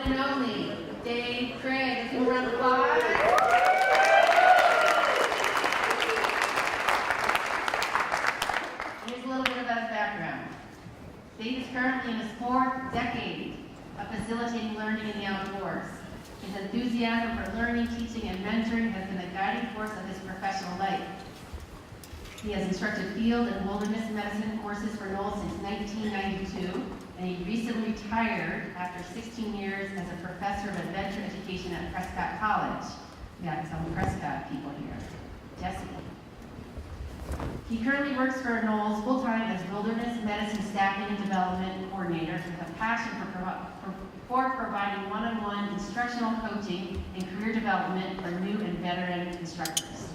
and only Dave Craig. Let's give him a round of applause. Here's a little bit about his background. Dave is currently in his 4th decade of facilitating learning in the outdoors. His enthusiasm for learning, teaching, and mentoring has been the guiding force of his professional life. He has instructed field and wilderness medicine courses for Knowles since 1992, and he recently retired after 16 years as a professor of adventure education at Prescott College. We got some Prescott people here. Jesse. He currently works for Knowles full-time as wilderness medicine staffing and development coordinator with a passion for providing one-on-one instructional coaching and career development for new and veteran instructors.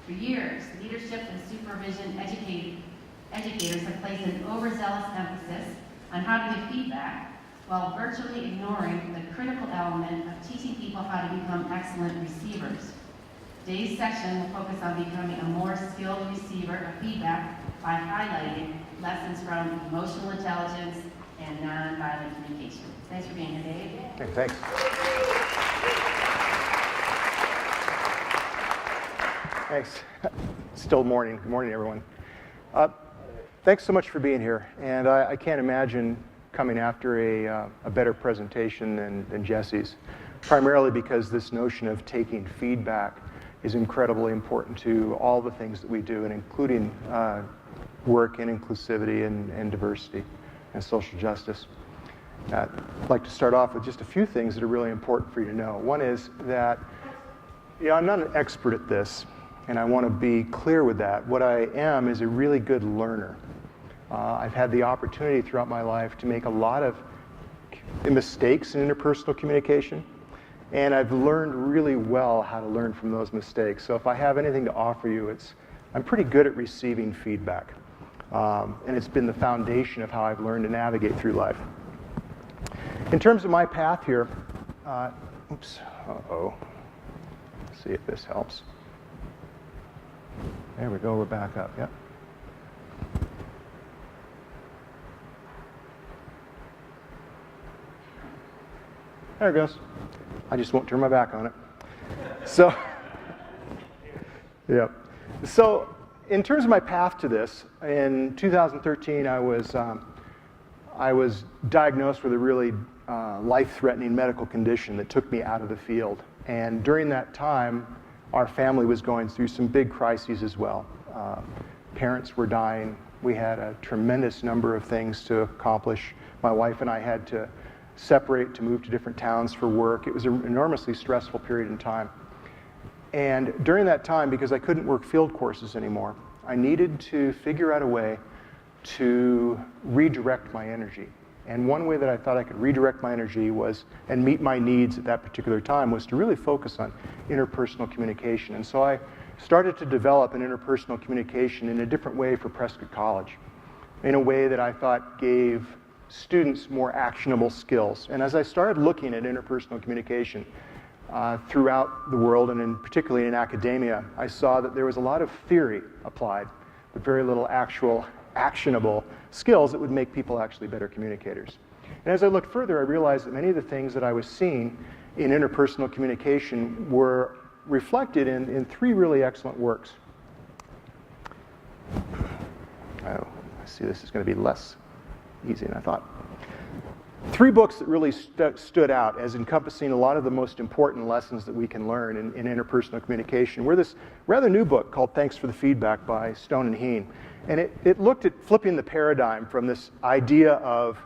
For years, leadership and supervision educators have placed an overzealous emphasis on how to give feedback while virtually ignoring the critical element of teaching people how to become excellent receivers. Today's session will focus on becoming a more skilled receiver of feedback by highlighting lessons from emotional intelligence and nonviolent communication. Thanks for being here, Dave. Okay, thanks. Thanks. Still morning. Good morning, everyone. Thanks so much for being here. And I can't imagine coming after a better presentation than Jesse's, primarily because this notion of taking feedback is incredibly important to all the things that we do, and including work in inclusivity and diversity and social justice. I'd like to start off with just a few things that are really important for you to know. One is that I'm not an expert at this, and I want to be clear with that. What I am is a really good learner. I've had the opportunity throughout my life to make a lot of mistakes in interpersonal communication, and I've learned really well how to learn from those mistakes. So if I have anything to offer you, I'm pretty good at receiving feedback, and it's been the foundation of how I've learned to navigate through life. In terms of my path here, let's see if this helps. There we go, we're back up, yep. There it goes. I just won't turn my back on it. So, yeah. So, in terms of my path to this, in 2013, I was diagnosed with a really life-threatening medical condition that took me out of the field. And during that time, our family was going through some big crises as well. Parents were dying. We had a tremendous number of things to accomplish. My wife and I had to separate to move to different towns for work. It was an enormously stressful period in time. And during that time, because I couldn't work field courses anymore, I needed to figure out a way to redirect my energy. And one way that I thought I could redirect my energy was, and meet my needs at that particular time, was to really focus on interpersonal communication. And so I started to develop an interpersonal communication in a different way for Prescott College, in a way that I thought gave students more actionable skills. And as I started looking at interpersonal communication throughout the world, and particularly in academia, I saw that there was a lot of theory applied, but very little actual actionable skills that would make people actually better communicators. And as I looked further, I realized that many of the things that I was seeing in interpersonal communication were reflected in 3 really excellent works. Oh, I see this is going to be less easy than I thought. 3 books that really stood out as encompassing a lot of the most important lessons that we can learn in interpersonal communication were this rather new book called Thanks for the Feedback by Stone and Heen. And it looked at flipping the paradigm from this idea of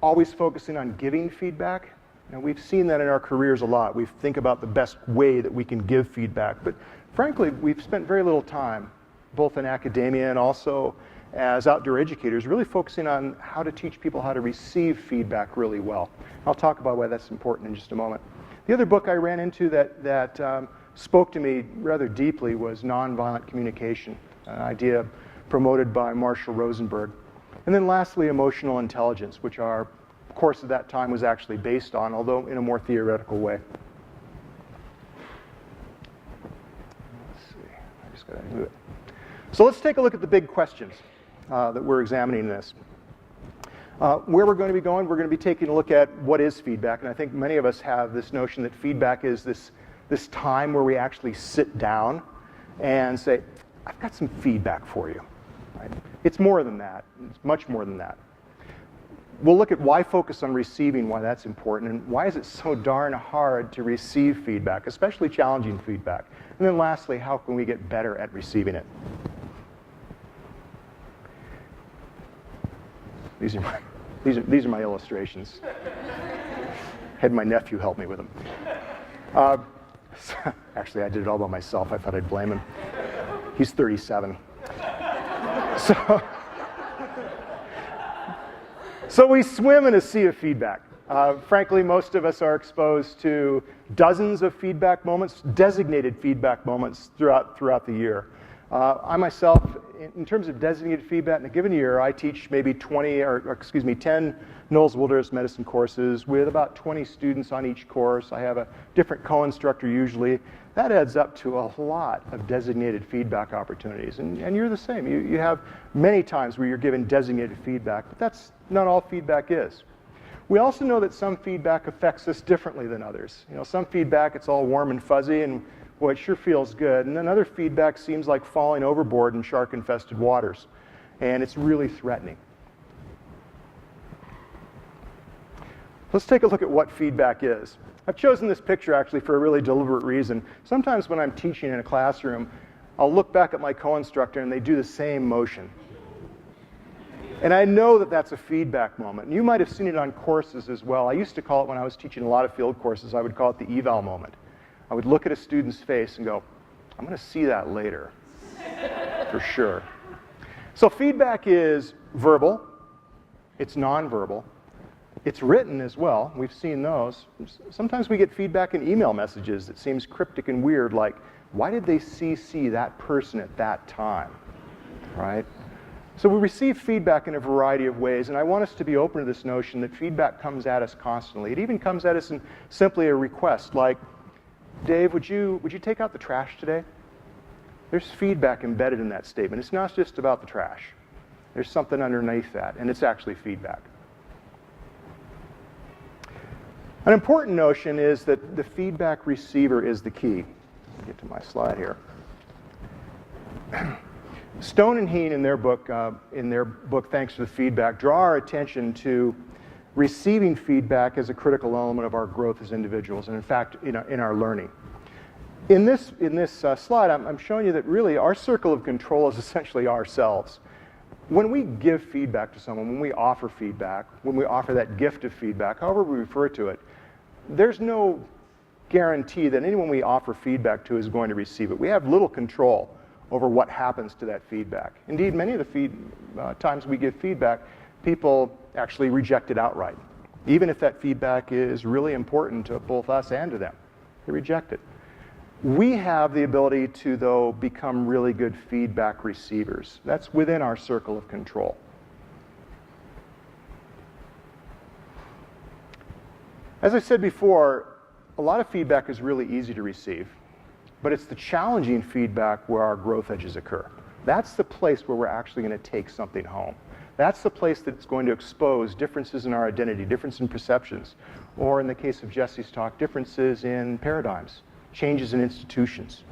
always focusing on giving feedback. And we've seen that in our careers a lot. We think about the best way that we can give feedback. But frankly, we've spent very little time, both in academia and also as outdoor educators, really focusing on how to teach people how to receive feedback really well. I'll talk about why that's important in just a moment. The other book I ran into that spoke to me rather deeply was Nonviolent Communication, an idea promoted by Marshall Rosenberg. And then lastly, Emotional Intelligence, which our course at that time was actually based on, although in a more theoretical way. Let's see, I just got to move it. So let's take a look at the big questions that we're examining in this. Where we're going to be going, we're going to be taking a look at what is feedback, and I think many of us have this notion that feedback is this time where we actually sit down and say, I've got some feedback for you. Right? It's more than that. It's much more than that. We'll look at why focus on receiving, why that's important, and why is it so darn hard to receive feedback, especially challenging feedback. And then lastly, how can we get better at receiving it? These are my illustrations. Had my nephew help me with them. Actually, I did it all by myself. I thought I'd blame him. He's 37. So we swim in a sea of feedback. Frankly, most of us are exposed to dozens of feedback moments, designated feedback moments throughout the year. I myself, in terms of designated feedback in a given year, I teach maybe 10 Knowles Wilderness Medicine courses with about 20 students on each course. I have a different co-instructor usually. That adds up to a lot of designated feedback opportunities. And you're the same. You have many times where you're given designated feedback, but that's not all feedback is. We also know that some feedback affects us differently than others. You know, some feedback, it's all warm and fuzzy, and boy, it sure feels good. And then other feedback seems like falling overboard in shark-infested waters, and it's really threatening. Let's take a look at what feedback is. I've chosen this picture actually for a really deliberate reason. Sometimes when I'm teaching in a classroom, I'll look back at my co-instructor and they do the same motion. And I know that that's a feedback moment. And you might have seen it on courses as well. I used to call it, when I was teaching a lot of field courses, I would call it the eval moment. I would look at a student's face and go, I'm going to see that later, for sure. So feedback is verbal, it's nonverbal, it's written as well. We've seen those. Sometimes we get feedback in email messages that seems cryptic and weird, like, why did they CC that person at that time, right? So we receive feedback in a variety of ways, and I want us to be open to this notion that feedback comes at us constantly. It even comes at us in simply a request, like, Dave, would you take out the trash today? There's feedback embedded in that statement. It's not just about the trash. There's something underneath that, and it's actually feedback. An important notion is that the feedback receiver is the key. Get to my slide here. Stone and Heen, in their book, Thanks for the Feedback, draw our attention to receiving feedback as a critical element of our growth as individuals, and in fact, in our learning. In this slide, I'm showing you that really our circle of control is essentially ourselves. When we give feedback to someone, when we offer feedback, when we offer that gift of feedback, however we refer to it, there's no guarantee that anyone we offer feedback to is going to receive it. We have little control over what happens to that feedback. Indeed, many of the times we give feedback, people actually reject it outright. Even if that feedback is really important to both us and to them, they reject it. We have the ability to, though, become really good feedback receivers. That's within our circle of control. As I said before, a lot of feedback is really easy to receive, but it's the challenging feedback where our growth edges occur. That's the place where we're actually going to take something home. That's the place that's going to expose differences in our identity, difference in perceptions, or in the case of Jesse's talk, differences in paradigms, changes in institutions.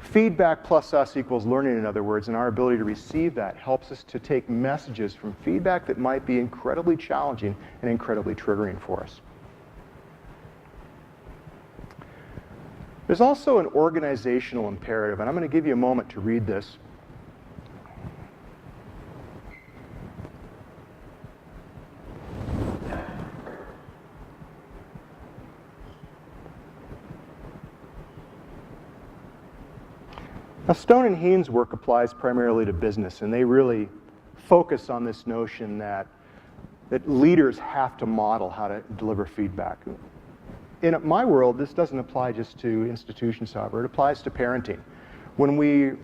Feedback plus us equals learning, in other words, and our ability to receive that helps us to take messages from feedback that might be incredibly challenging and incredibly triggering for us. There's also an organizational imperative, and I'm going to give you a moment to read this. Now, Stone and Heen's work applies primarily to business, and they really focus on this notion that leaders have to model how to deliver feedback. In my world, this doesn't apply just to institutions, however. It applies to parenting. When we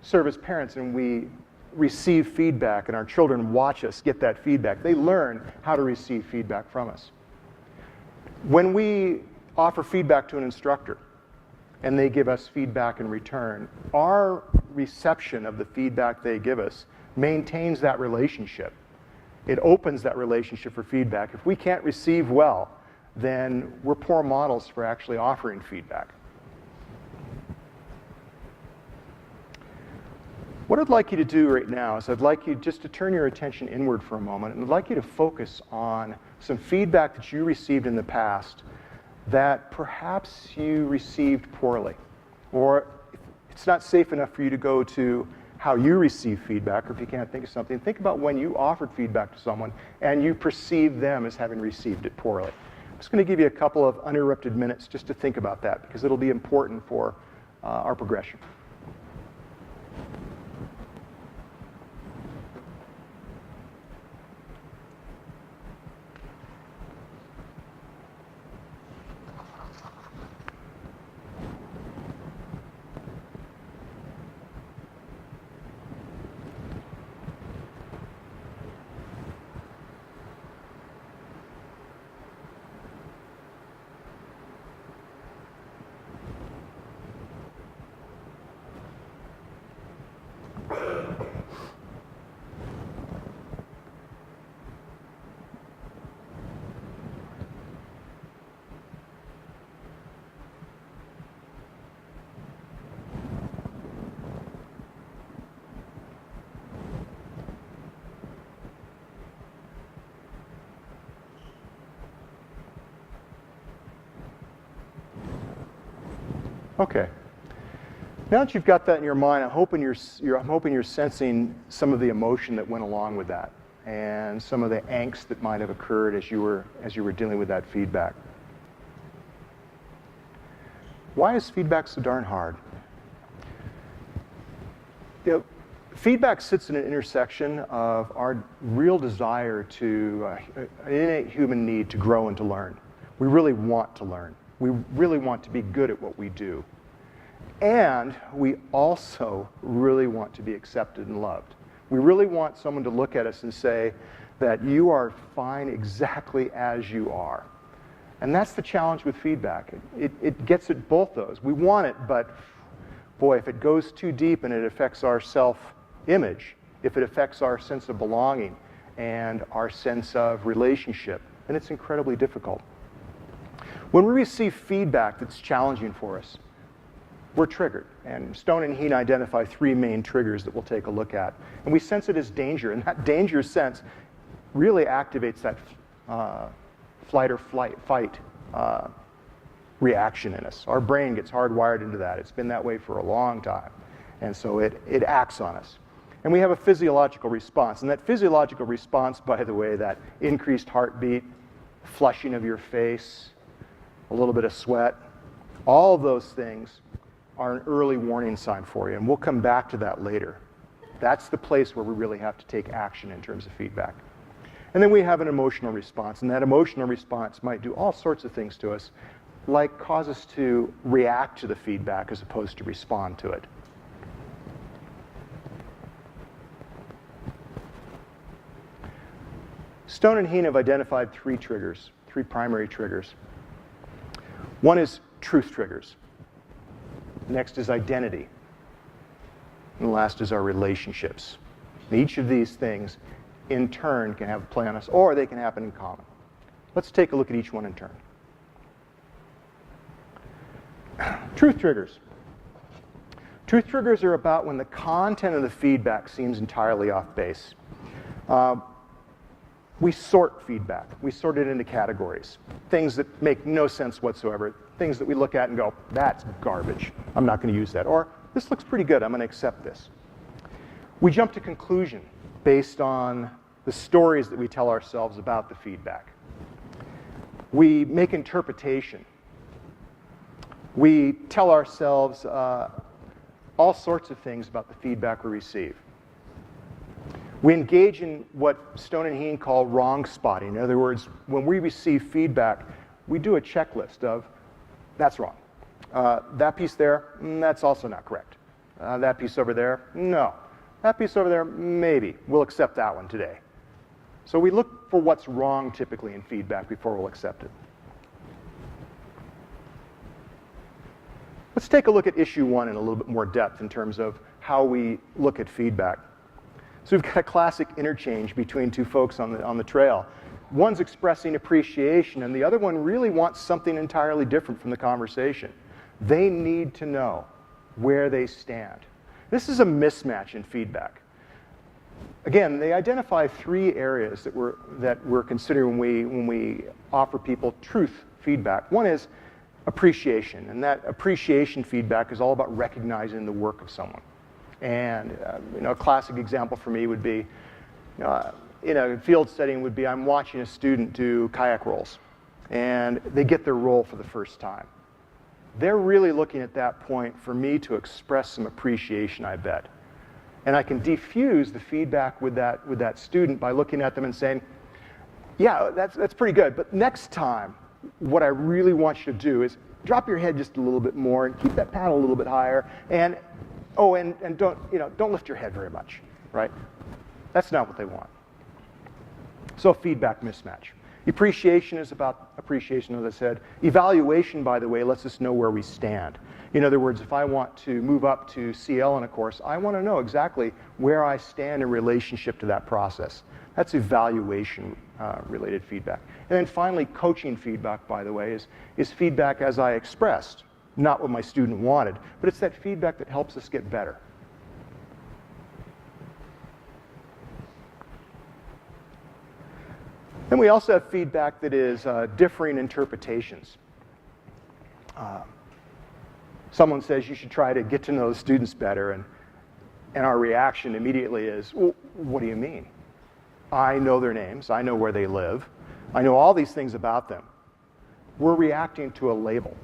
serve as parents and we receive feedback and our children watch us get that feedback, they learn how to receive feedback from us. When we offer feedback to an instructor, and they give us feedback in return, our reception of the feedback they give us maintains that relationship. It opens that relationship for feedback. If we can't receive well, then we're poor models for actually offering feedback. What I'd like you to do right now is I'd like you just to turn your attention inward for a moment, and I'd like you to focus on some feedback that you received in the past that perhaps you received poorly, or it's not safe enough for you to go to how you receive feedback, or if you can't think of something, think about when you offered feedback to someone and you perceived them as having received it poorly. I'm just going to give you a couple of uninterrupted minutes just to think about that, because it'll be important for our progression. Okay. Now that you've got that in your mind, I'm hoping you're sensing some of the emotion that went along with that, and some of the angst that might have occurred as you were dealing with that feedback. Why is feedback so darn hard? You know, feedback sits in an intersection of our real desire to, an innate human need to grow and to learn. We really want to learn. We really want to be good at what we do. And we also really want to be accepted and loved. We really want someone to look at us and say that you are fine exactly as you are. And that's the challenge with feedback. It gets at both those. We want it, but boy, if it goes too deep and it affects our self-image, if it affects our sense of belonging and our sense of relationship, then it's incredibly difficult. When we receive feedback that's challenging for us, we're triggered. And Stone and Heen identify three main triggers that we'll take a look at. And we sense it as danger. And that danger sense really activates that fight reaction in us. Our brain gets hardwired into that. It's been that way for a long time. And so it acts on us. And we have a physiological response. And that physiological response, by the way, that increased heartbeat, flushing of your face, a little bit of sweat, all of those things are an early warning sign for you, and we'll come back to that later. That's the place where we really have to take action in terms of feedback. And then we have an emotional response, and that emotional response might do all sorts of things to us, like cause us to react to the feedback as opposed to respond to it. Stone and Heen have identified three triggers, three primary triggers. One is truth triggers. Next is identity. And the last is our relationships. And each of these things, in turn, can have a play on us, or they can happen in common. Let's take a look at each one in turn. Truth triggers. Truth triggers are about when the content of the feedback seems entirely off base. We sort feedback. We sort it into categories. Things that make no sense whatsoever. Things that we look at and go, that's garbage. I'm not going to use that. Or, this looks pretty good. I'm going to accept this. We jump to conclusion based on the stories that we tell ourselves about the feedback. We make interpretation. We tell ourselves all sorts of things about the feedback we receive. We engage in what Stone and Heen call wrong spotting. In other words, when we receive feedback, we do a checklist of, that's wrong. That piece there, that's also not correct. That piece over there, no. That piece over there, maybe. We'll accept that one today. So we look for what's wrong typically in feedback before we'll accept it. Let's take a look at issue one in a little bit more depth in terms of how we look at feedback. So we've got a classic interchange between two folks on the trail. One's expressing appreciation, and the other one really wants something entirely different from the conversation. They need to know where they stand. This is a mismatch in feedback. Again, they identify three areas that we're considering when we offer people truth feedback. One is appreciation, and that appreciation feedback is all about recognizing the work of someone. And a classic example for me would be, in a field setting would be, I'm watching a student do kayak rolls, and they get their roll for the first time. They're really looking at that point for me to express some appreciation, I bet. And I can diffuse the feedback with that student by looking at them and saying, yeah, that's pretty good, but next time, what I really want you to do is drop your head just a little bit more and keep that paddle a little bit higher, and don't lift your head very much, right? That's not what they want. So feedback mismatch. Appreciation is about appreciation, as I said. Evaluation, by the way, lets us know where we stand. In other words, if I want to move up to CL in a course, I want to know exactly where I stand in relationship to that process. That's evaluation related feedback. And then finally, coaching feedback, by the way, is feedback as I expressed, not what my student wanted, but it's that feedback that helps us get better. Then we also have feedback that is differing interpretations. Someone says you should try to get to know the students better, and our reaction immediately is, well, what do you mean? I know their names, I know where they live, I know all these things about them. We're reacting to a label.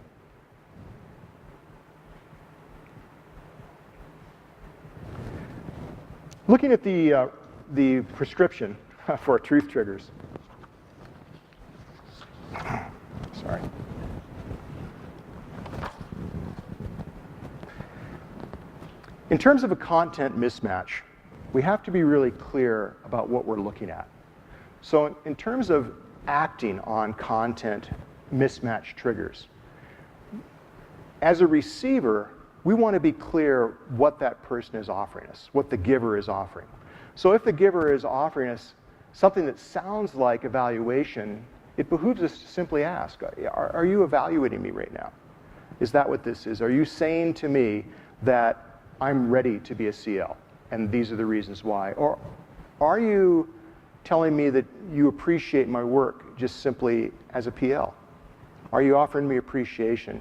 Looking at the prescription for truth triggers. Sorry. In terms of a content mismatch, we have to be really clear about what we're looking at. So in terms of acting on content mismatch triggers, as a receiver, we want to be clear what that person is offering us, what the giver is offering. So if the giver is offering us something that sounds like evaluation, it behooves us to simply ask, are you evaluating me right now? Is that what this is? Are you saying to me that I'm ready to be a CL, and these are the reasons why? Or are you telling me that you appreciate my work just simply as a PL? Are you offering me appreciation?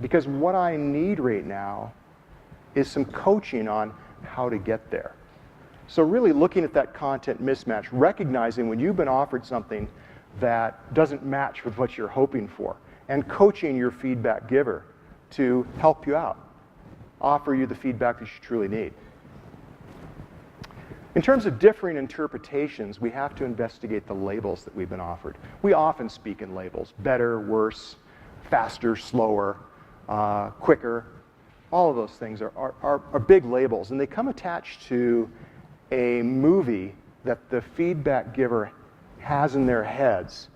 Because what I need right now is some coaching on how to get there. So really looking at that content mismatch, recognizing when you've been offered something that doesn't match with what you're hoping for, and coaching your feedback giver to help you out, offer you the feedback that you truly need. In terms of differing interpretations, we have to investigate the labels that we've been offered. We often speak in labels: better, worse, faster, slower, quicker. All of those things are big labels, and they come attached to a movie that the feedback giver has in their heads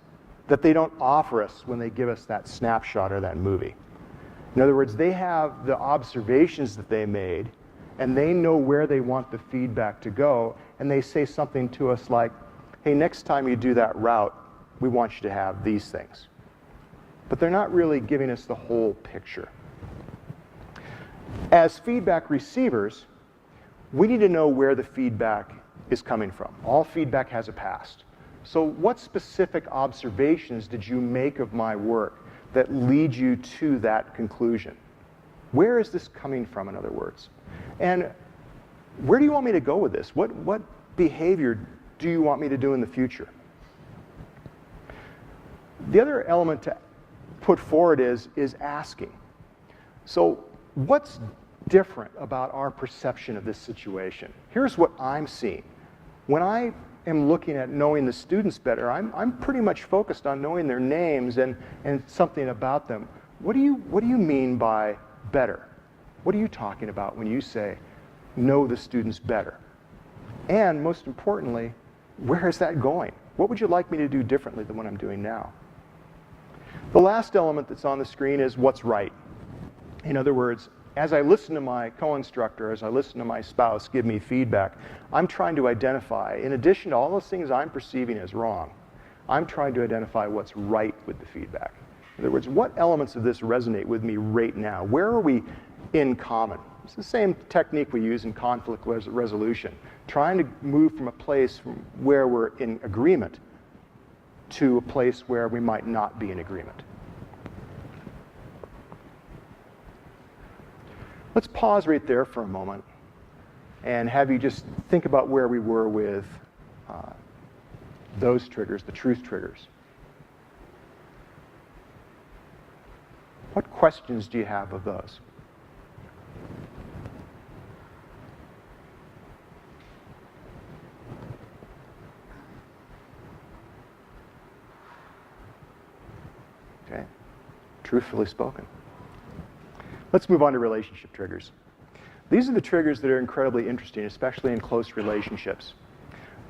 that they don't offer us when they give us that snapshot or that movie. In other words, they have the observations that they made, and they know where they want the feedback to go, and they say something to us like, hey, next time you do that route, we want you to have these things. But they're not really giving us the whole picture. As feedback receivers, we need to know where the feedback is coming from. All feedback has a past. So what specific observations did you make of my work that lead you to that conclusion? Where is this coming from, in other words? And where do you want me to go with this? What behavior do you want me to do in the future? The other element to put forward is asking. So what's different about our perception of this situation? Here's what I'm seeing. When I am looking at knowing the students better, I'm pretty much focused on knowing their names and something about them. What do you mean by better? What are you talking about when you say know the students better? And most importantly, where is that going? What would you like me to do differently than what I'm doing now? The last element that's on the screen is what's right. In other words, as I listen to my co-instructor, as I listen to my spouse give me feedback, I'm trying to identify, in addition to all those things I'm perceiving as wrong, I'm trying to identify what's right with the feedback. In other words, what elements of this resonate with me right now? Where are we in common? It's the same technique we use in conflict resolution, trying to move from a place from where we're in agreement to a place where we might not be in agreement. Let's pause right there for a moment and have you just think about where we were with those triggers, the truth triggers. What questions do you have of those? Okay, truthfully spoken. Let's move on to relationship triggers. These are the triggers that are incredibly interesting, especially in close relationships.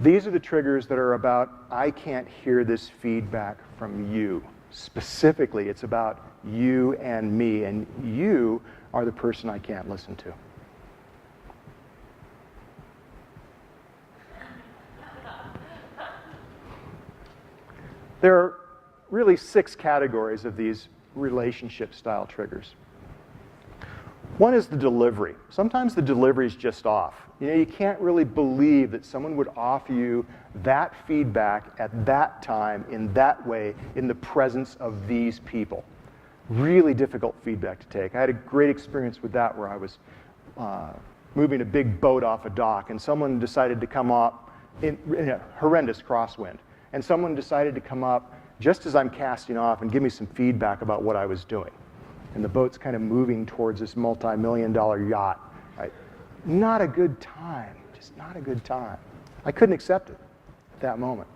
These are the triggers that are about, I can't hear this feedback from you. Specifically, it's about you and me, and you are the person I can't listen to. There are really 6 categories of these relationship-style triggers. One is the delivery. Sometimes the delivery is just off. You know, you can't really believe that someone would offer you that feedback at that time, in that way, in the presence of these people. Really difficult feedback to take. I had a great experience with that where I was moving a big boat off a dock, and someone decided to come up in a horrendous crosswind. And someone decided to come up just as I'm casting off and give me some feedback about what I was doing. And the boat's kind of moving towards this multi-million-dollar yacht. Right? Not a good time, just not a good time. I couldn't accept it at that moment.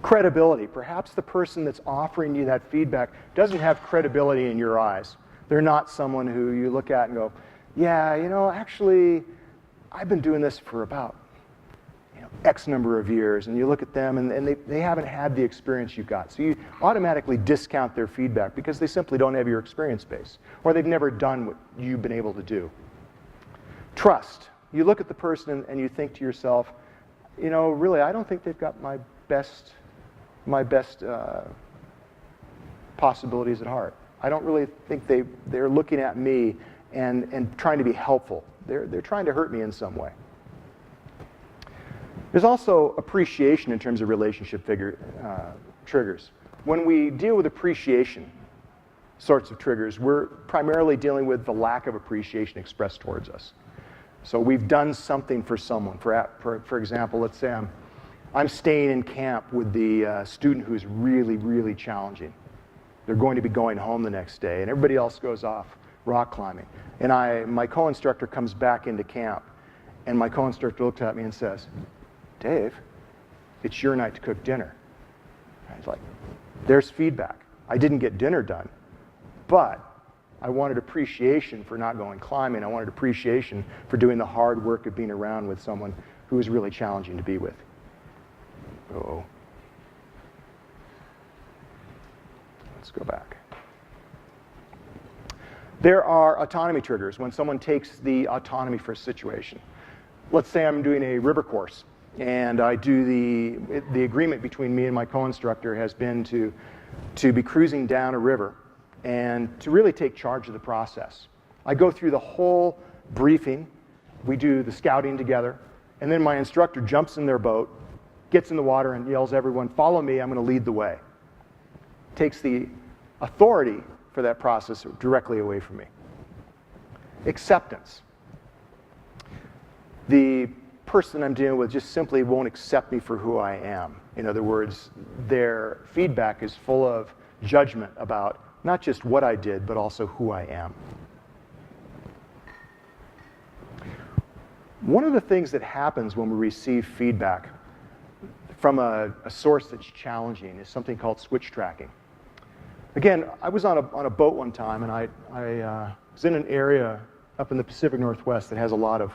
Credibility. Perhaps the person that's offering you that feedback doesn't have credibility in your eyes. They're not someone who you look at and go, yeah, you know, actually, I've been doing this for about X number of years, and you look at them and they haven't had the experience you've got. So you automatically discount their feedback because they simply don't have your experience base, or they've never done what you've been able to do. Trust. You look at the person and you think to yourself, you know, really, I don't think they've got my best possibilities at heart. I don't really think they're looking at me and trying to be helpful. They're trying to hurt me in some way. There's also appreciation in terms of relationship triggers. When we deal with appreciation sorts of triggers, we're primarily dealing with the lack of appreciation expressed towards us. So we've done something for someone. For example, let's say I'm staying in camp with the student who's really, really challenging. They're going to be going home the next day, and everybody else goes off rock climbing. And my co-instructor comes back into camp, and my co-instructor looks at me and says, Dave, it's your night to cook dinner. I was like, there's feedback. I didn't get dinner done, but I wanted appreciation for not going climbing. I wanted appreciation for doing the hard work of being around with someone who was really challenging to be with. Uh-oh. Let's go back. There are autonomy triggers when someone takes the autonomy for a situation. Let's say I'm doing a river course, and I do the agreement between me and my co-instructor has been to be cruising down a river and to really take charge of the process. I go through the whole briefing, we do the scouting together, and then my instructor jumps in their boat, gets in the water and yells, everyone, follow me, I'm going to lead the way. Takes the authority for that process directly away from me. Acceptance. The person I'm dealing with just simply won't accept me for who I am. In other words, their feedback is full of judgment about not just what I did, but also who I am. One of the things that happens when we receive feedback from a source that's challenging is something called switch tracking. Again, I was on a boat one time, and I was in an area up in the Pacific Northwest that has a lot of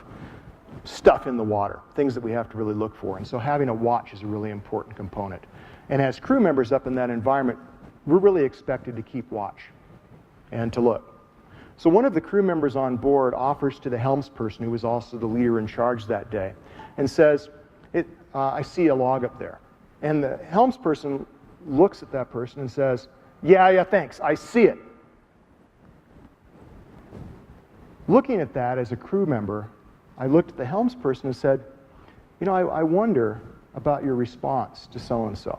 stuff in the water, things that we have to really look for. And so having a watch is a really important component. And as crew members up in that environment, we're really expected to keep watch and to look. So one of the crew members on board offers to the helmsperson, who was also the leader in charge that day, and says, I see a log up there. And the helmsperson looks at that person and says, yeah, thanks, I see it. Looking at that as a crew member, I looked at the helmsperson and said, I wonder about your response to so-and-so.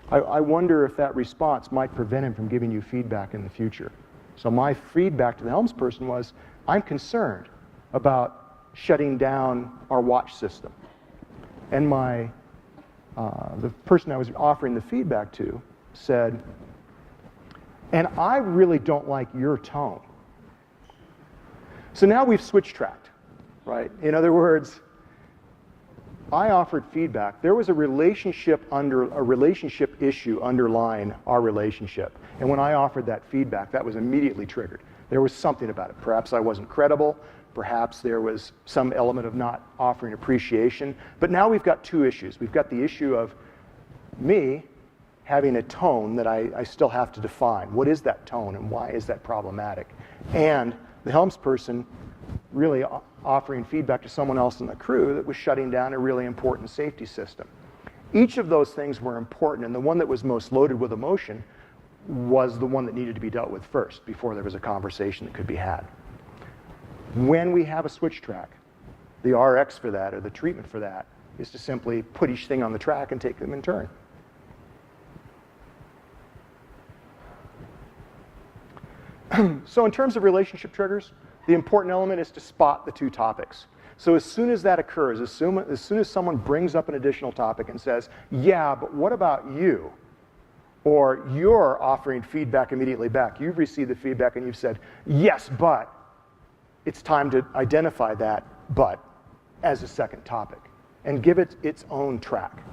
I wonder if that response might prevent him from giving you feedback in the future. So my feedback to the helmsperson was, I'm concerned about shutting down our watch system. And the person I was offering the feedback to said, and I really don't like your tone. So now we've switched tracked, right? In other words, I offered feedback. There was a relationship issue underlying our relationship. And when I offered that feedback, that was immediately triggered. There was something about it. Perhaps I wasn't credible. Perhaps there was some element of not offering appreciation. But now we've got two issues. We've got the issue of me having a tone that I still have to define. What is that tone and why is that problematic? And the helmsperson really offering feedback to someone else in the crew that was shutting down a really important safety system. Each of those things were important, and the one that was most loaded with emotion was the one that needed to be dealt with first before there was a conversation that could be had. When we have a switch track, the RX for that, or the treatment for that, is to simply put each thing on the track and take them in turn. So in terms of relationship triggers, the important element is to spot the two topics. So as soon as that occurs, as soon as someone brings up an additional topic and says, yeah, but what about you? Or you're offering feedback immediately back. You've received the feedback and you've said, yes, but. It's time to identify that but as a second topic and give it its own track.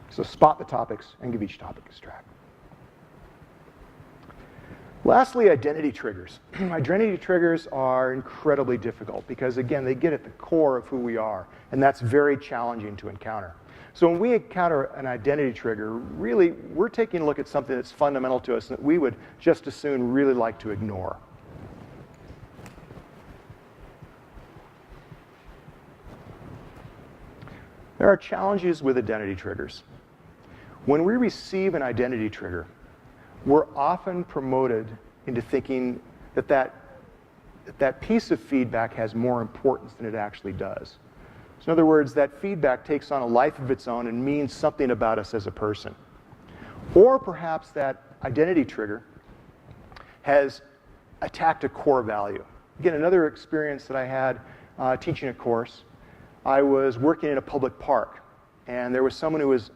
So spot the topics and give each topic its track. Lastly, identity triggers. Identity triggers are incredibly difficult because, again, they get at the core of who we are, and that's very challenging to encounter. So when we encounter an identity trigger, really, we're taking a look at something that's fundamental to us that we would just as soon really like to ignore. There are challenges with identity triggers. When we receive an identity trigger, we're often promoted into thinking that that piece of feedback has more importance than it actually does. So in other words, that feedback takes on a life of its own and means something about us as a person. Or perhaps that identity trigger has attacked a core value. Again, another experience that I had teaching a course, I was working in a public park, and there was someone who was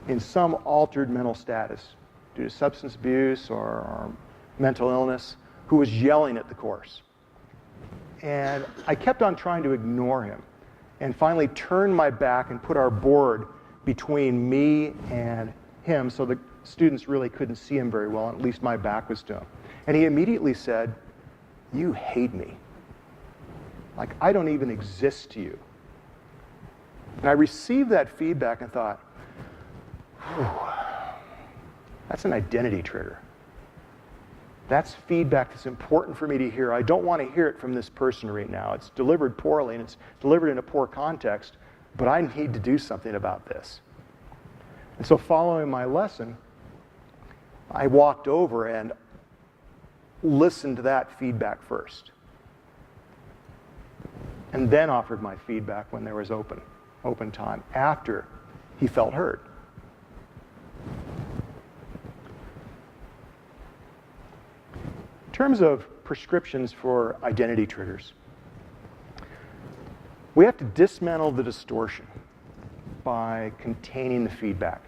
in some altered mental status due to substance abuse or mental illness, who was yelling at the course. And I kept on trying to ignore him, and finally turned my back and put our board between me and him so the students really couldn't see him very well, and at least my back was to him. And he immediately said, "You hate me. Like, I don't even exist to you." And I received that feedback and thought, whew, that's an identity trigger. That's feedback that's important for me to hear. I don't want to hear it from this person right now. It's delivered poorly and it's delivered in a poor context, but I need to do something about this. And so following my lesson, I walked over and listened to that feedback first. And then offered my feedback when there was open time, after he felt heard. In terms of prescriptions for identity triggers, we have to dismantle the distortion by containing the feedback.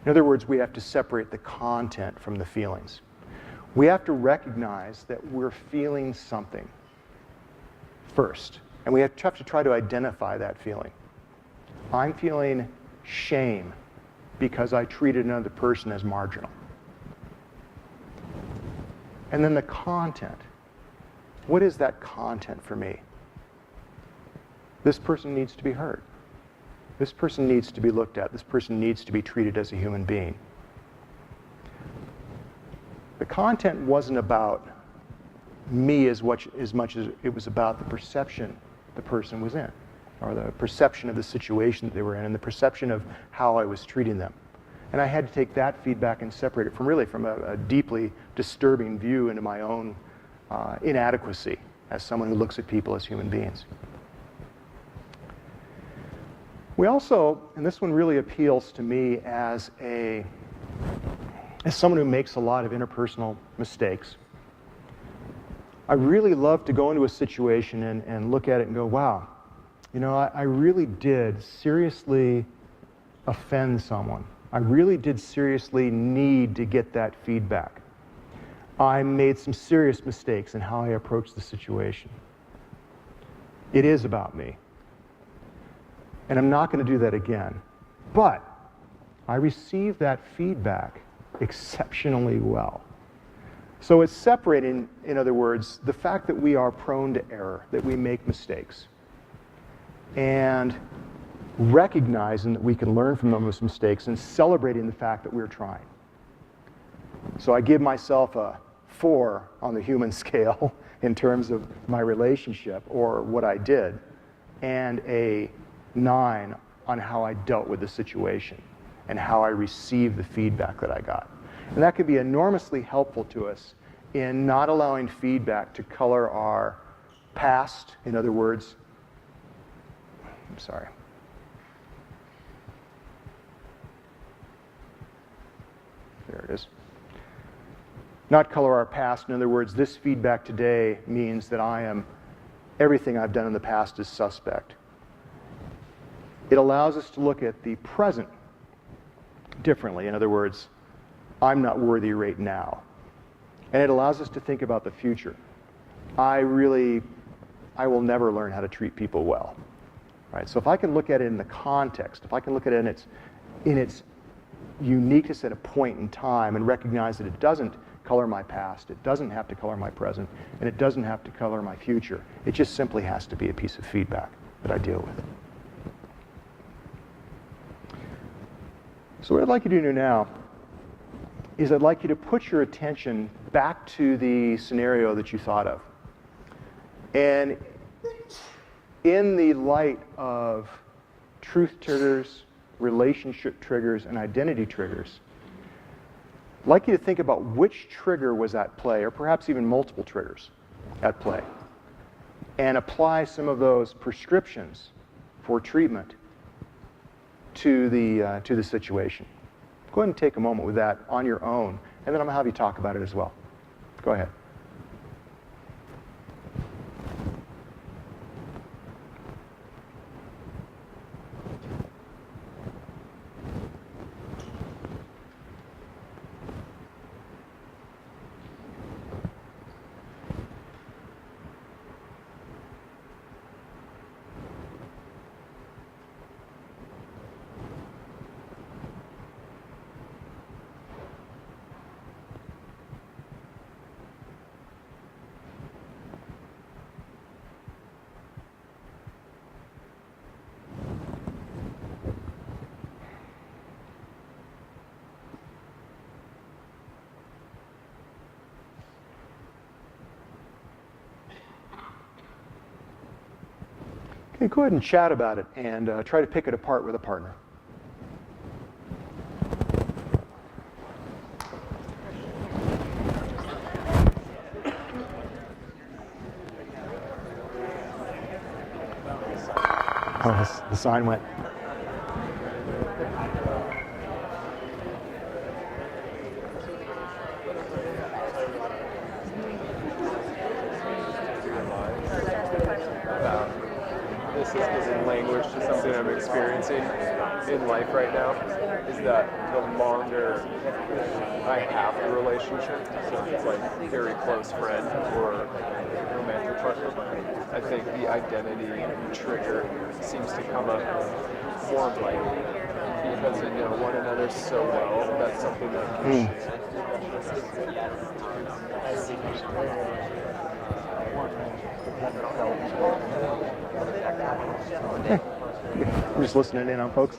In other words, we have to separate the content from the feelings. We have to recognize that we're feeling something first, and we have to try to identify that feeling. I'm feeling shame because I treated another person as marginal. And then the content. What is that content for me? This person needs to be heard. This person needs to be looked at. This person needs to be treated as a human being. The content wasn't about me as much as it was about the perception the person was in, or the perception of the situation that they were in, and the perception of how I was treating them. And I had to take that feedback and separate it from a deeply disturbing view into my own inadequacy as someone who looks at people as human beings. We also, and this one really appeals to me as someone who makes a lot of interpersonal mistakes. I really love to go into a situation and look at it and go, wow, you know, I really did seriously offend someone. I really did seriously need to get that feedback. I made some serious mistakes in how I approached the situation. It is about me. And I'm not going to do that again. But I received that feedback exceptionally well. So it's separating, in other words, the fact that we are prone to error, that we make mistakes, and recognizing that we can learn from those mistakes and celebrating the fact that we're trying. So I give myself a 4 on the human scale in terms of my relationship or what I did, and a 9 on how I dealt with the situation and how I received the feedback that I got. And that could be enormously helpful to us in not allowing feedback to color our past. In other words, I'm sorry. There it is. Not color our past. In other words, this feedback today means that everything I've done in the past is suspect. It allows us to look at the present differently. In other words, I'm not worthy right now. And it allows us to think about the future. I will never learn how to treat people well. Right? So if I can look at it in the context, if I can look at it in its uniqueness at a point in time and recognize that it doesn't color my past, it doesn't have to color my present, and it doesn't have to color my future. It just simply has to be a piece of feedback that I deal with. So what I'd like you to do now is I'd like you to put your attention back to the scenario that you thought of. And in the light of truth triggers, relationship triggers, and identity triggers, I'd like you to think about which trigger was at play, or perhaps even multiple triggers at play, and apply some of those prescriptions for treatment to the situation. Go ahead and take a moment with that on your own, and then I'm going to have you talk about it as well. Go ahead. Okay, go ahead and chat about it and try to pick it apart with a partner. Oh, the sign went. This is giving language to something I'm experiencing in life right now, is that the longer I have the relationship, so if it's like a very close friend or romantic partner, I think the identity trigger seems to come up more likely because they know one another so well. That's something that I'm just listening in on folks.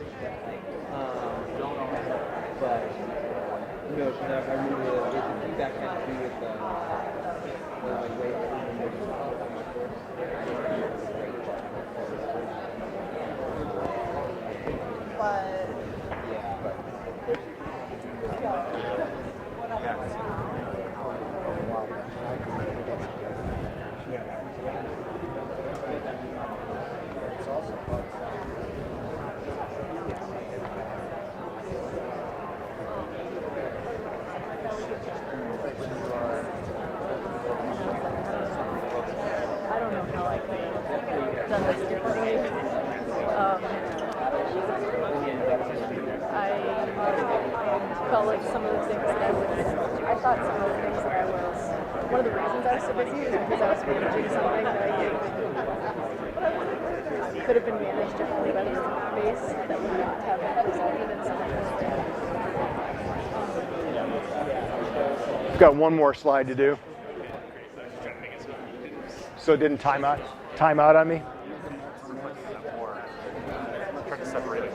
But notion that I really get the feedback had to do with the like way everything was on my course. But Yeah, but I don't know how I could have done this differently. I felt like some of the things that I thought some of the things that one of the reasons I was so busy is because I was managing something that I think could have been managed differently by the base that would not have resulted in something We've got one more slide to do. So it didn't time out on me? Trying to separate it.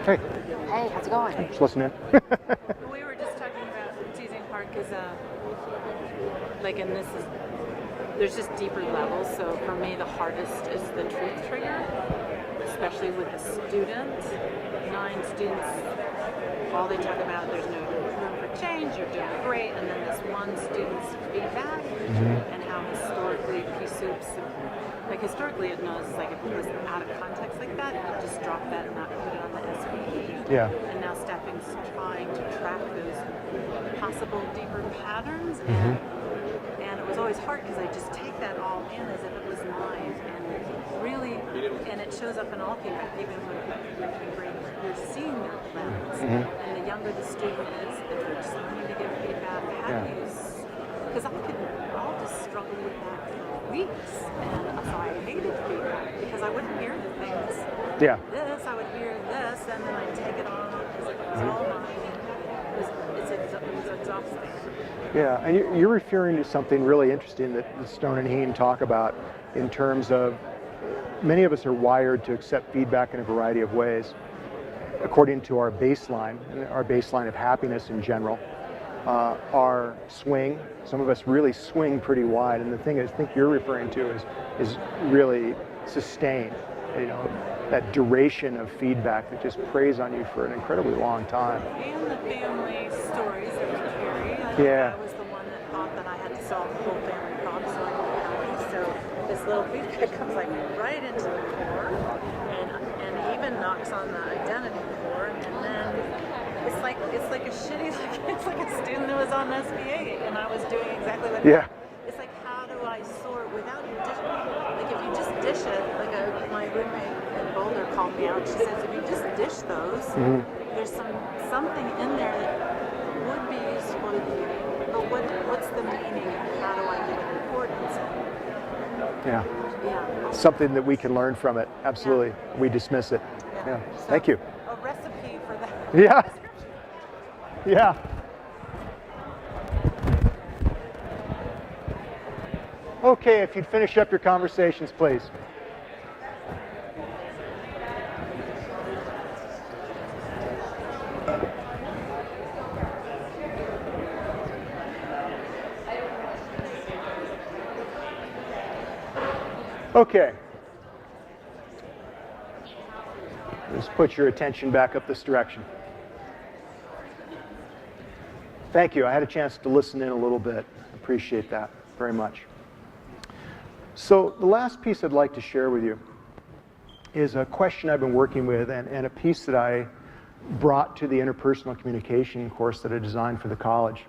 Hey, Hey, how's it going? just listening. We were just talking about teasing Park because, like, and this is, there's just deeper levels. So for me, the hardest is the truth trigger, especially with the students. 9 students, all they talk about, there's no room for change, you're doing great, and then this one student's feedback and how historically pea soups, like historically it knows, like if it was out of context like that, it would just drop that and not put it on the SPE. Yeah. And now staffing's trying to track those possible deeper patterns, and it was always hard because I just take that all in as if it was mine, and really, and it shows up in all feedback, even when you're seeing their lens, and the younger the student is, if they're just learning to give feedback, how do you, because I'll just struggle with that for weeks, and so I hated feedback because I wouldn't hear the things. Yeah. I would hear this, and then I'd take it on because it was all mine. It was exhausting. Yeah, and you're referring to something really interesting that Stone and Heen talk about in terms of many of us are wired to accept feedback in a variety of ways according to our baseline, and our baseline of happiness in general. Our swing, some of us really swing pretty wide, and the thing I think you're referring to is really sustained. You know, that duration of feedback that just preys on you for an incredibly long time. And the family stories that we carry. Yeah. I was the one that thought that I had to solve the whole family problem so I could be happy. So this little feedback comes like right into the core and even knocks on the identity core, and then it's like a shitty it's like a student who was on SBA and I was doing exactly what it's like, how do I sort without dishing? Like if you just dish it, like my roommate in Boulder called me out. She says if you just dish those, there's something in there that would be useful to you. But what's the meaning and how do I give it importance? Yeah. Yeah. Something that we can learn from it. Absolutely. Yeah. We dismiss it. Yeah. So, Thank you. A recipe for that. Yeah. Yeah. Okay, if you'd finish up your conversations, please. Okay. Let's put your attention back up this direction. Thank you. I had a chance to listen in a little bit. Appreciate that very much. So the last piece I'd like to share with you is a question I've been working with and a piece that I brought to the interpersonal communication course that I designed for the college.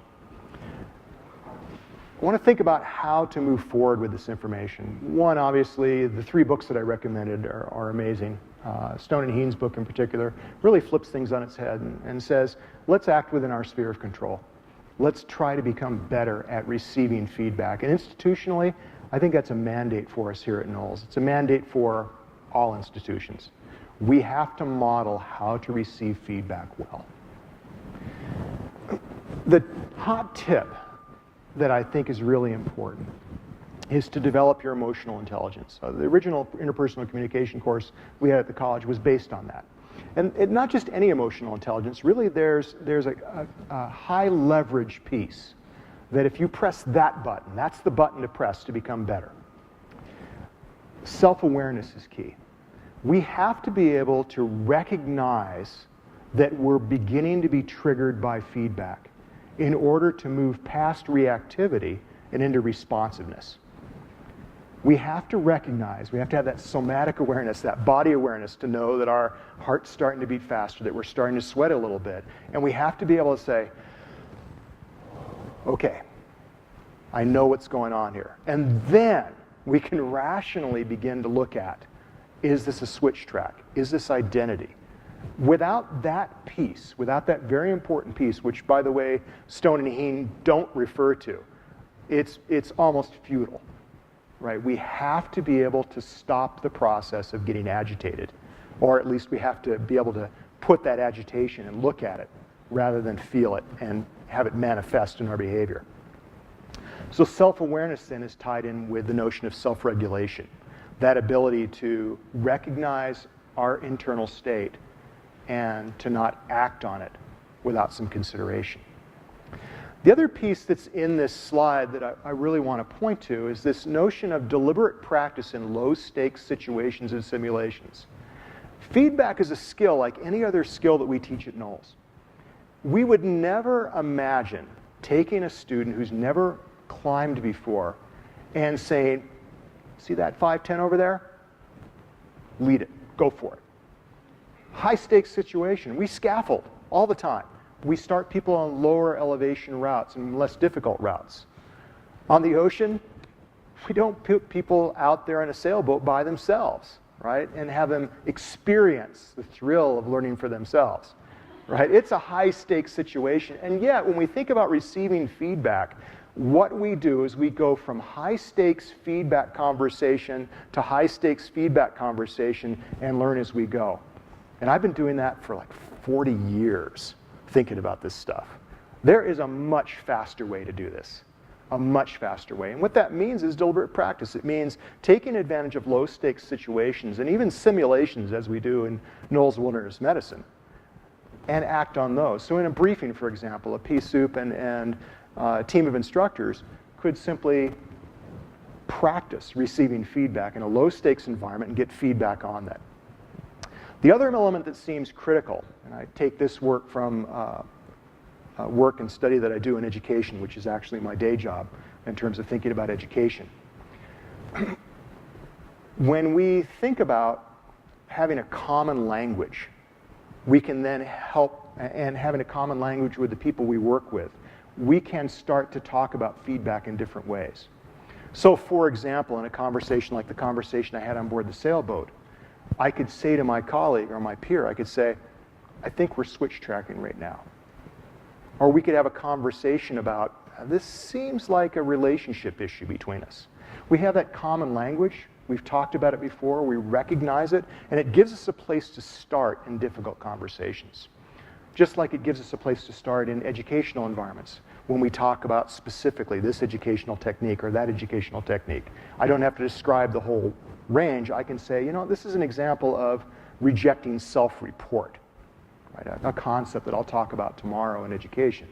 I want to think about how to move forward with this information. One, obviously, the 3 books that I recommended are amazing. Stone and Heen's book in particular really flips things on its head and says, let's act within our sphere of control. Let's try to become better at receiving feedback. And institutionally, I think that's a mandate for us here at Knowles. It's a mandate for all institutions. We have to model how to receive feedback well. The hot tip that I think is really important is to develop your emotional intelligence. The original interpersonal communication course we had at the college was based on that. And not just any emotional intelligence, really there's a high leverage piece that if you press that button, that's the button to press to become better. Self-awareness is key. We have to be able to recognize that we're beginning to be triggered by feedback in order to move past reactivity and into responsiveness. We have to recognize, we have to have that somatic awareness, that body awareness to know that our heart's starting to beat faster, that we're starting to sweat a little bit. And we have to be able to say, okay, I know what's going on here. And then we can rationally begin to look at, is this a switch track? Is this identity? Without that piece, without that very important piece, which, by the way, Stone and Heen don't refer to, it's almost futile, right? We have to be able to stop the process of getting agitated, or at least we have to be able to put that agitation and look at it rather than feel it and have it manifest in our behavior. So self-awareness then is tied in with the notion of self-regulation, that ability to recognize our internal state and to not act on it without some consideration. The other piece that's in this slide that I really want to point to is this notion of deliberate practice in low-stakes situations and simulations. Feedback is a skill like any other skill that we teach at Knowles. We would never imagine taking a student who's never climbed before and saying, see that 510 over there? Lead it. Go for it. High-stakes situation. We scaffold all the time. We start people on lower elevation routes and less difficult routes. On the ocean, we don't put people out there in a sailboat by themselves, right? And have them experience the thrill of learning for themselves, right? It's a high-stakes situation. And yet, when we think about receiving feedback, what we do is we go from high-stakes feedback conversation to high-stakes feedback conversation and learn as we go. And I've been doing that for like 40 years, thinking about this stuff. There is a much faster way to do this, a much faster way. And what that means is deliberate practice. It means taking advantage of low-stakes situations and even simulations, as we do in Knowles Wilderness Medicine, and act on those. So in a briefing, for example, a P-SOUP and a team of instructors could simply practice receiving feedback in a low-stakes environment and get feedback on that. The other element that seems critical, and I take this work from work and study that I do in education, which is actually my day job in terms of thinking about education. When we think about having a common language, we can then help, and having a common language with the people we work with, we can start to talk about feedback in different ways. So, for example, in a conversation like the conversation I had on board the sailboat, I could say to my colleague or my peer, I could say, I think we're switch tracking right now. Or we could have a conversation about, this seems like a relationship issue between us. We have that common language. We've talked about it before. We recognize it. And it gives us a place to start in difficult conversations. Just like it gives us a place to start in educational environments when we talk about specifically this educational technique or that educational technique. I don't have to describe the whole range. I can say, this is an example of rejecting self-report, right? A concept that I'll talk about tomorrow in education.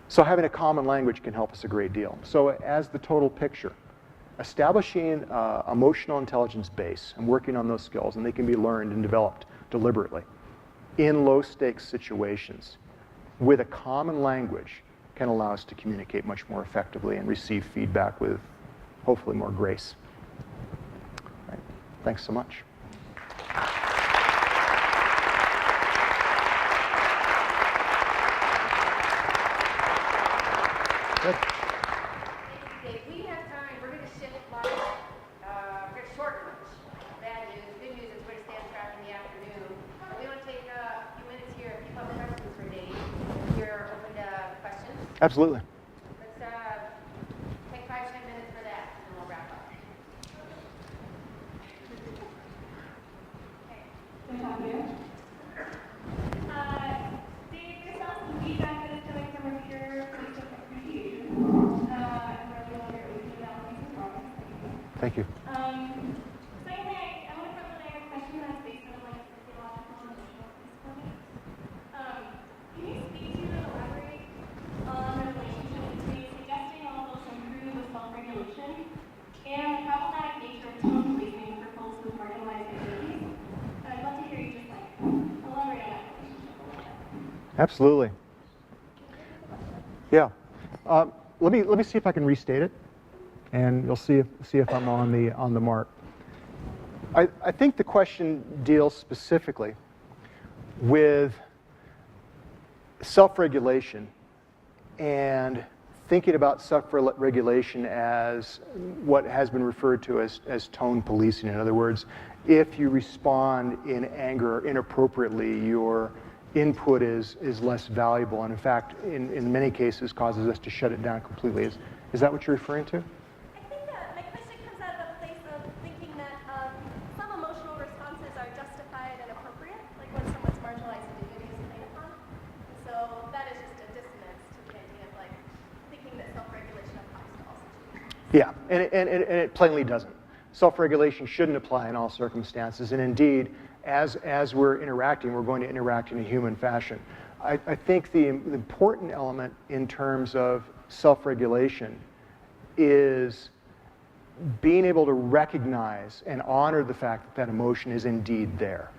So having a common language can help us a great deal. So as the total picture, establishing emotional intelligence base and working on those skills, and they can be learned and developed deliberately in low-stakes situations with a common language can allow us to communicate much more effectively and receive feedback with hopefully more grace. Right. Thanks so much. Good. Dave, we have time. We're going to shift lunch. We're going to shorten lunch. Bad news. Good news is we're going to stay on track in the afternoon. We want to take a few minutes here if people have questions for Dave. You're open to questions. Absolutely. Let's take 5-10 minutes for that, and we'll wrap up. Dave, there's some feedback that is coming from a pure place of appreciation. I'm really wondering if you can make some progress. Thank you. Secondly, I want to put a question that's based on like a theological and emotional component. Can you speak to and elaborate on the relationship between suggesting all those improve with self-regulation and the problematic nature of tone policing for folks with marginalized identities? I'd love to hear you just like elaborate on that relationship a little bit. Absolutely. Yeah. Let me see if I can restate it, and you'll see if I'm on the mark. I think the question deals specifically with self-regulation and thinking about self-regulation as what has been referred to as tone policing. In other words, if you respond in anger inappropriately, your input is less valuable, and in fact, in many cases, causes us to shut it down completely. Is that what you're referring to? I think my question comes out of a place of thinking that some emotional responses are justified and appropriate, like when someone's marginalized dignity is played upon. So that is just a dissonance to the idea of like thinking that self-regulation applies to all situations. Yeah, and it plainly doesn't. Self-regulation shouldn't apply in all circumstances, and indeed, as we're interacting, we're going to interact in a human fashion. I think the important element in terms of self-regulation is being able to recognize and honor the fact that that emotion is indeed there.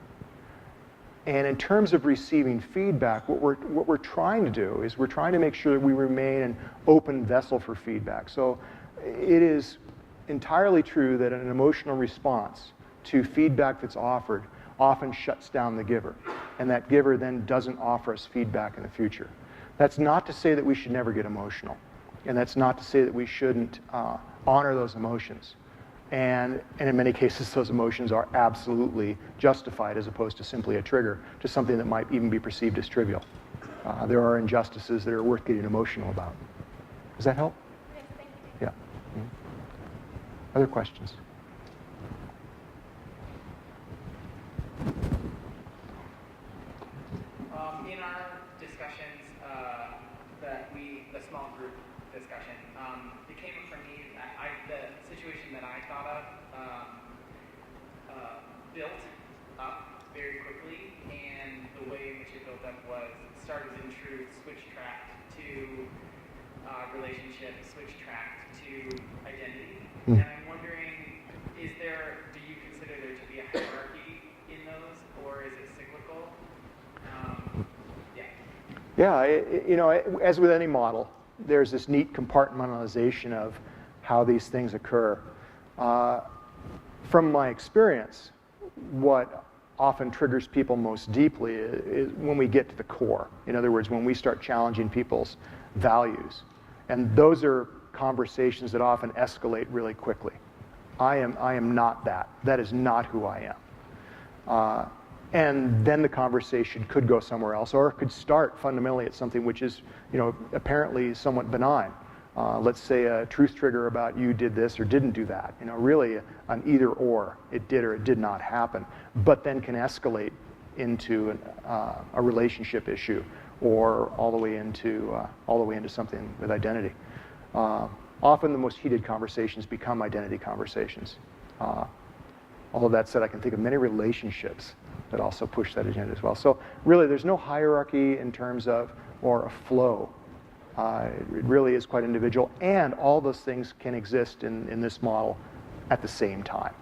And in terms of receiving feedback, what we're trying to do is we're trying to make sure that we remain an open vessel for feedback. So it is entirely true that an emotional response to feedback that's offered often shuts down the giver, and that giver then doesn't offer us feedback in the future. That's not to say that we should never get emotional, and that's not to say that we shouldn't honor those emotions. And in many cases, those emotions are absolutely justified as opposed to simply a trigger to something that might even be perceived as trivial. There are injustices that are worth getting emotional about. Does that help? Yes, thank you. Yeah. Mm-hmm. Other questions? In our discussions, the small group discussion, it came up for me, the situation that I thought of built up very quickly, and the way in which it built up was started in truth, switch tracked to relationship, switch tracked to identity. And I'm wondering, do you consider there to be a hierarchy in those, or is it cyclical? Yeah, as with any model, there's this neat compartmentalization of how these things occur. From my experience, what often triggers people most deeply is when we get to the core. In other words, when we start challenging people's values. And those are conversations that often escalate really quickly. I am not that. That is not who I am. And then the conversation could go somewhere else, or it could start fundamentally at something which is, apparently somewhat benign. Let's say a truth trigger about you did this or didn't do that. Really an either or, it did or it did not happen, but then can escalate into a relationship issue, or all the way into something with identity. Often the most heated conversations become identity conversations. All of that said, I can think of many relationships that also push that agenda as well. So really, there's no hierarchy in terms of, or a flow. It really is quite individual, and all those things can exist in this model at the same time,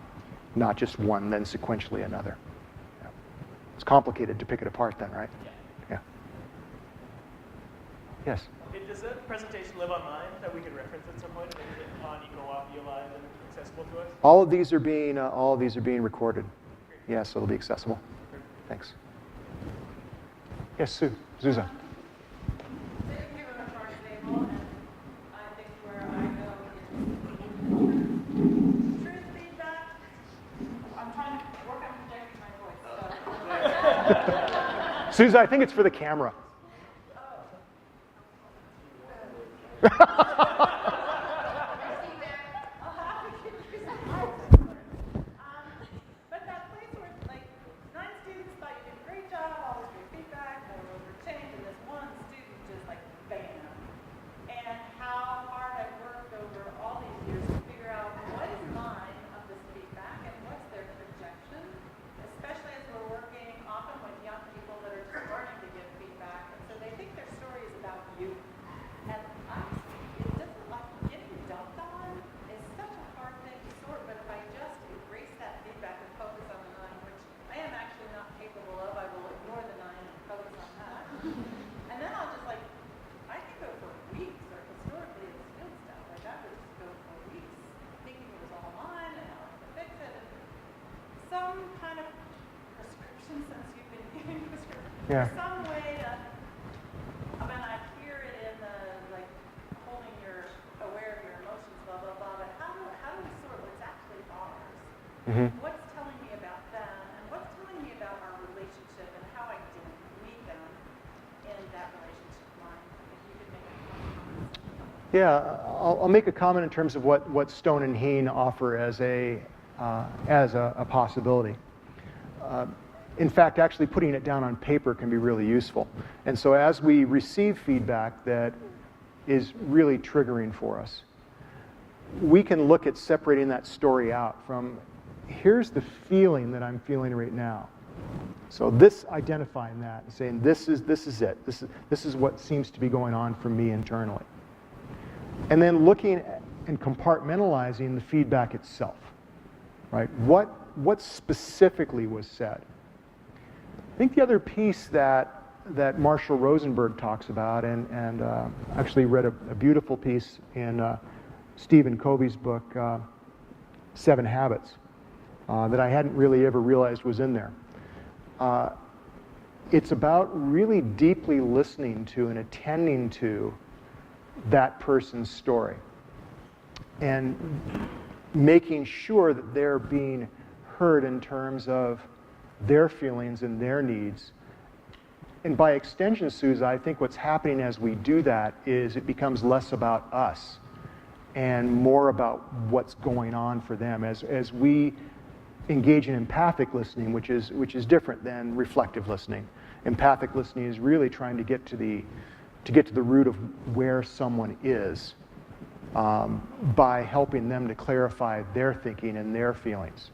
not just one, then sequentially another. Yeah. It's complicated to pick it apart then, right? Yeah. Yes? Okay, does that presentation live online that we could reference at some point? Is it on EcoWap Live and accessible to us? All of these are being recorded. Yes, it'll be accessible. Thanks. Yes, Susan. Sitting here at our card table, and Susan, I think it's for the camera. But that place where like 9 students thought you did a great job, always gave feedback, no rules were changed, and this one student just like bam. And how hard I've worked over all these years to figure out what is mine of this feedback and what's their projection, especially as we're working often with young people that are just learning to give feedback, and so they think their story is about you. And it doesn't like getting dumped on is such a hard thing to sort, but if I just erase that feedback and focus on the 9, which I am actually not capable of, I will ignore the 9 and focus on that. And then I'll just like, I can go for weeks, or historically it's field stuff, like I would just go for weeks, thinking it was all mine and how I could fix it. And some kind of prescription, since you've been giving prescriptions, Yeah. some way to, I mean, I hear it in the, like, holding your, aware of your emotions, blah, blah, blah, but how do we sort what's actually ours? Mhm. What's telling me about them, and what's telling me about our relationship, and how I didn't meet them in that relationship line? If you could make a comment. Yeah, I'll make a comment in terms of what Stone and Heen offer as a possibility. In fact, actually putting it down on paper can be really useful. And so as we receive feedback that is really triggering for us, we can look at separating that story out from, here's the feeling that I'm feeling right now. So this, identifying that and saying, this is it. This is what seems to be going on for me internally. And then looking at and compartmentalizing the feedback itself, right? What specifically was said? I think the other piece that Marshall Rosenberg talks about, and actually read a beautiful piece in Stephen Covey's book, 7 Habits, that I hadn't really ever realized was in there. It's about really deeply listening to and attending to that person's story and making sure that they're being heard in terms of their feelings and their needs. And by extension, Suze, I think what's happening as we do that is it becomes less about us and more about what's going on for them as we engage in empathic listening, which is different than reflective listening. Empathic listening is really trying to get to the root of where someone is by helping them to clarify their thinking and their feelings.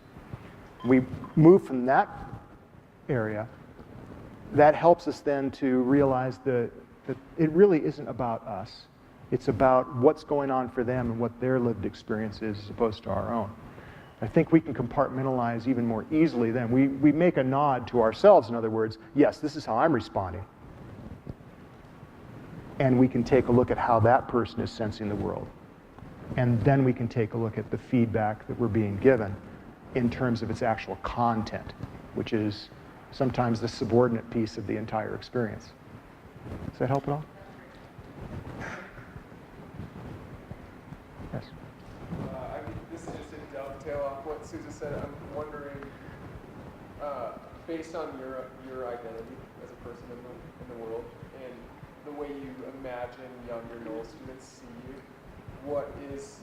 We move from that area. That helps us then to realize that it really isn't about us. It's about what's going on for them and what their lived experience is as opposed to our own. I think we can compartmentalize even more easily then. We make a nod to ourselves, in other words, yes, this is how I'm responding. And we can take a look at how that person is sensing the world. And then we can take a look at the feedback that we're being given in terms of its actual content, which is sometimes the subordinate piece of the entire experience. Does that help at all? Yes. This is just a dovetail off what Susan said. I'm wondering, based on your identity as a person in the world and the way you imagine younger Knoll students see you, what is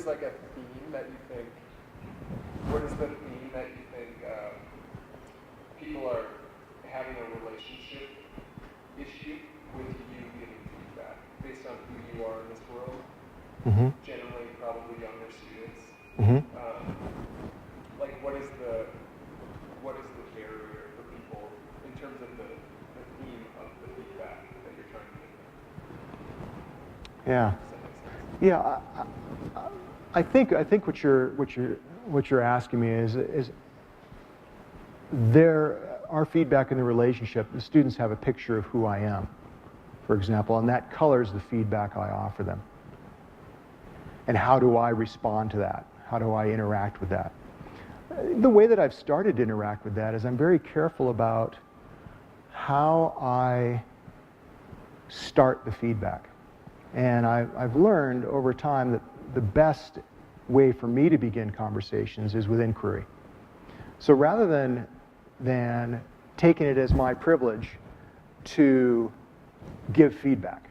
like a theme that you think, what is the theme that you think people are having a relationship issue with you giving feedback based on who you are in this world? Mm-hmm. Generally, probably younger students. Mm-hmm. Like, what is the barrier for people in terms of the theme of the feedback that you're trying to give them? Yeah. Yeah. I think what you're asking me is our feedback in the relationship. The students have a picture of who I am, for example, and that colors the feedback I offer them. And how do I respond to that? How do I interact with that? The way that I've started to interact with that is I'm very careful about how I start the feedback. And I've learned over time that the best way for me to begin conversations is with inquiry. So rather than taken it as my privilege to give feedback,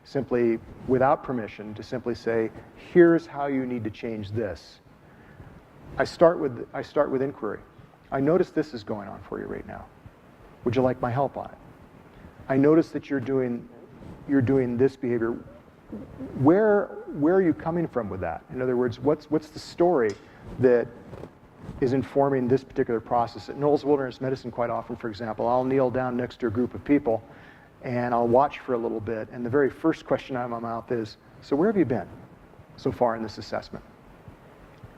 simply without permission, to simply say, here's how you need to change this. I start with inquiry. I notice this is going on for you right now. Would you like my help on it? I notice that you're doing this behavior. Where are you coming from with that? In other words, what's the story that is informing this particular process? At Knowles Wilderness Medicine, quite often, for example, I'll kneel down next to a group of people and I'll watch for a little bit, and the very first question out of my mouth is, so where have you been so far in this assessment?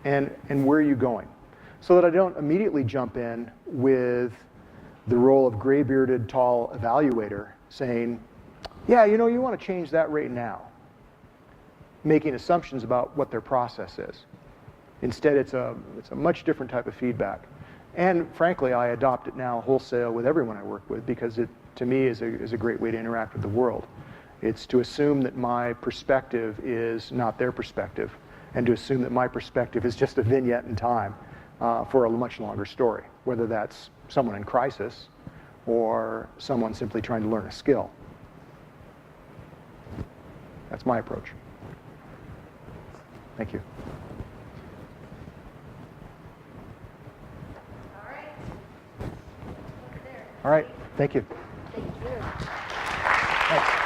And where are you going? So that I don't immediately jump in with the role of gray-bearded, tall evaluator saying, yeah, you know, you want to change that right now, making assumptions about what their process is. Instead, it's a much different type of feedback. And frankly, I adopt it now wholesale with everyone I work with because it, to me, is a great way to interact with the world. It's to assume that my perspective is not their perspective, and to assume that my perspective is just a vignette in time for a much longer story, whether that's someone in crisis or someone simply trying to learn a skill. That's my approach. Thank you. All right. Over there. All right, thank you. Thank you. Thanks.